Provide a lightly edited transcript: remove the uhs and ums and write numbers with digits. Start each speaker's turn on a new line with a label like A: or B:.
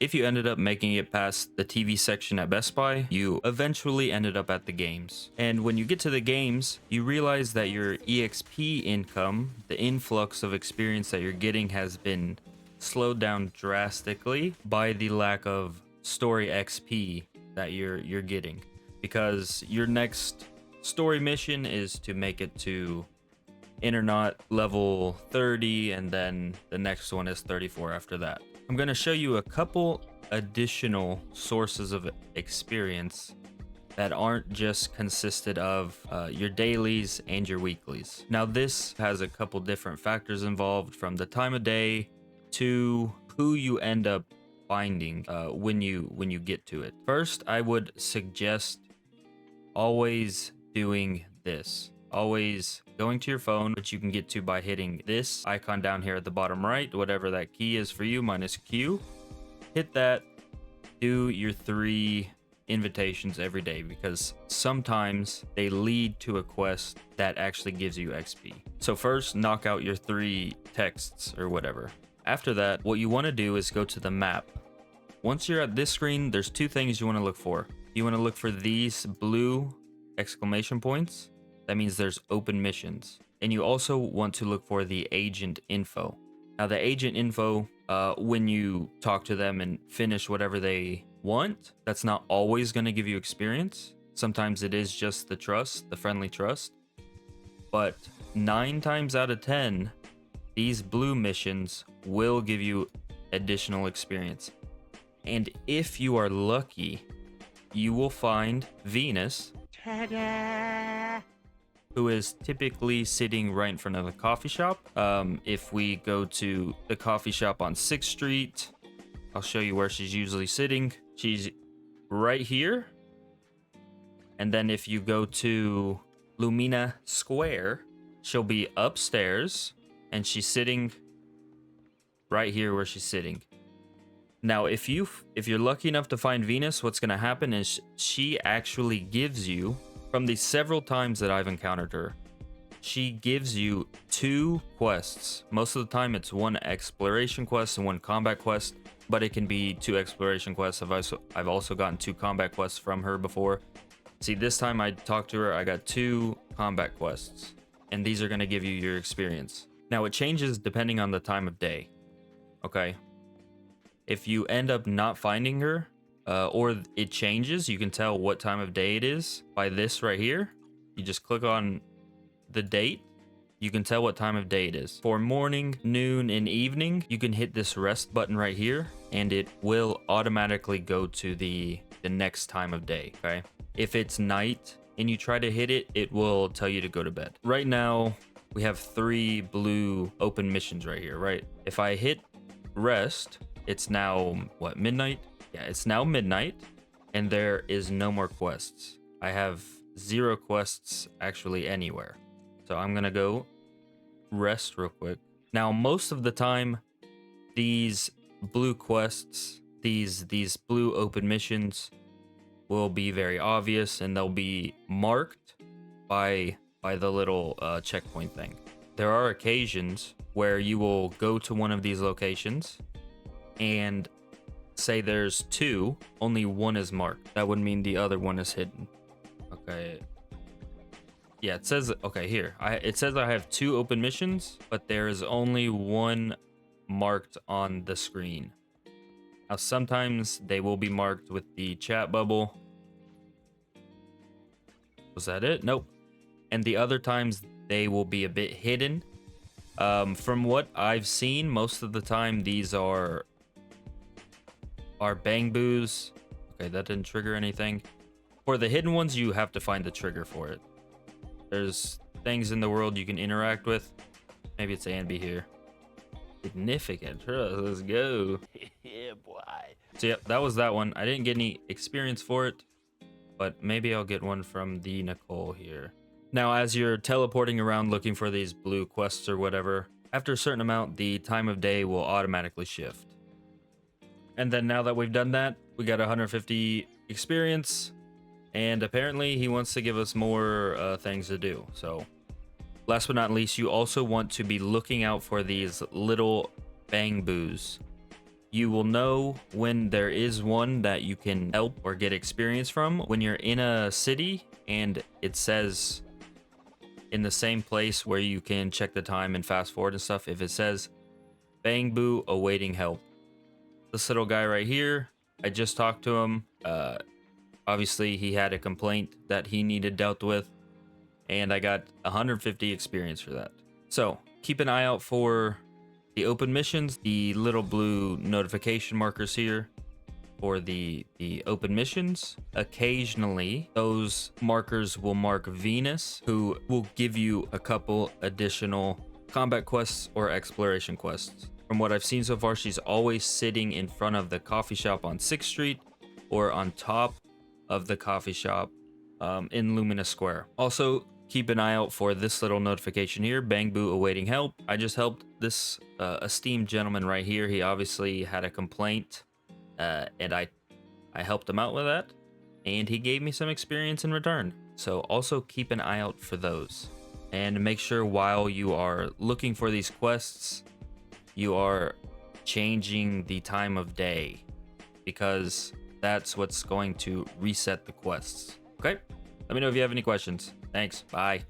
A: If you ended up making it past the TV section at Best Buy, you eventually ended up at the games. And when you get to the games, you realize that your EXP income, the influx of experience that you're getting, has been slowed down drastically by the lack of story XP that you're getting. Because your next story mission is to make it to Internaut level 30, and then the next one is 34 after that. I'm going to show you a couple additional sources of experience that aren't just consisted of your dailies and your weeklies. Now this has a couple different factors involved, from the time of day to who you end up finding when you get to it. First, I would suggest always doing this. Always going to your phone, which you can get to by hitting this icon down here at the bottom right, whatever that key is for you, minus Q. Hit that, do your 3 invitations every day, because sometimes they lead to a quest that actually gives you XP. So first, knock out your 3 texts or whatever. After that, what you want to do is go to the map. Once you're at this screen, there's 2 things you want to look for. You want to look for these blue exclamation points. That means there's open missions. And you also want to look for the agent info. Now the agent info, when you talk to them and finish whatever they want, that's not always going to give you experience. Sometimes it is just the trust, the friendly trust. But 9 times out of 10, these blue missions will give you additional experience. And if you are lucky, you will find Venus. Ta-da! Who is typically sitting right in front of the coffee shop. If we go to the coffee shop on 6th Street, I'll show you where she's usually sitting. She's right here. And then if you go to Lumina Square, she'll be upstairs, and she's sitting right here where she's sitting. Now, if you're lucky enough to find Venus, what's going to happen is she actually gives you, from the several times that I've encountered her, she gives you 2 quests. Most of the time it's 1 exploration quest and 1 combat quest, but it can be 2 exploration quests. I've also gotten 2 combat quests from her before. See, this time I talked to her, I got 2 combat quests, and these are going to give you your experience. Now it changes depending on the time of day. Okay. If you end up not finding her, or it changes, you can tell what time of day it is by this right here. You just click on the date. You can tell what time of day it is. For morning, noon, and evening, you can hit this rest button right here, and it will automatically go to the next time of day, okay? If it's night and you try to hit it, it will tell you to go to bed. Right now, we have 3 blue open missions right here, right? If I hit rest, it's now, what, midnight? Yeah, it's now midnight, and there is no more quests. I have 0 quests actually anywhere. So I'm gonna go rest real quick. Now, most of the time, these blue quests, these blue open missions will be very obvious, and they'll be marked by the little checkpoint thing. There are occasions where you will go to one of these locations and say there's 2, only 1 is marked. That would mean the other one is hidden. Okay. Yeah, it says, okay, here. It says I have 2 open missions, but there is only 1 marked on the screen. Now, sometimes they will be marked with the chat bubble. Was that it? Nope. And the other times they will be a bit hidden. From what I've seen, most of the time these are Bangboos. Okay, that didn't trigger anything. For the hidden ones, you have to find the trigger for it. There's things in the world you can interact with. Maybe it's A and B here. Significant. Let's go.
B: Yeah, boy.
A: So yeah, that was that one. I didn't get any experience for it, but maybe I'll get one from the Nicole here. Now, as you're teleporting around looking for these blue quests or whatever, after a certain amount, the time of day will automatically shift. And then now that we've done that, we got 150 experience, and apparently he wants to give us more things to do. So last but not least, you also want to be looking out for these little Bangboos. You will know when there is one that you can help or get experience from when you're in a city and it says in the same place where you can check the time and fast forward and stuff. If it says Bangboo awaiting help, this little guy right here, I just talked to him. Obviously, he had a complaint that he needed dealt with, and I got 150 experience for that. So keep an eye out for the open missions, the little blue notification markers here for the open missions. Occasionally, those markers will mark Venus, who will give you a couple additional combat quests or exploration quests. From what I've seen so far, she's always sitting in front of the coffee shop on 6th Street or on top of the coffee shop in Lumina Square. Also, keep an eye out for this little notification here, Bangboo awaiting help. I just helped this esteemed gentleman right here. He obviously had a complaint, and I helped him out with that, and he gave me some experience in return. So also keep an eye out for those. And make sure while you are looking for these quests, you are changing the time of day, because that's what's going to reset the quests. Okay? Let me know if you have any questions. Thanks. Bye.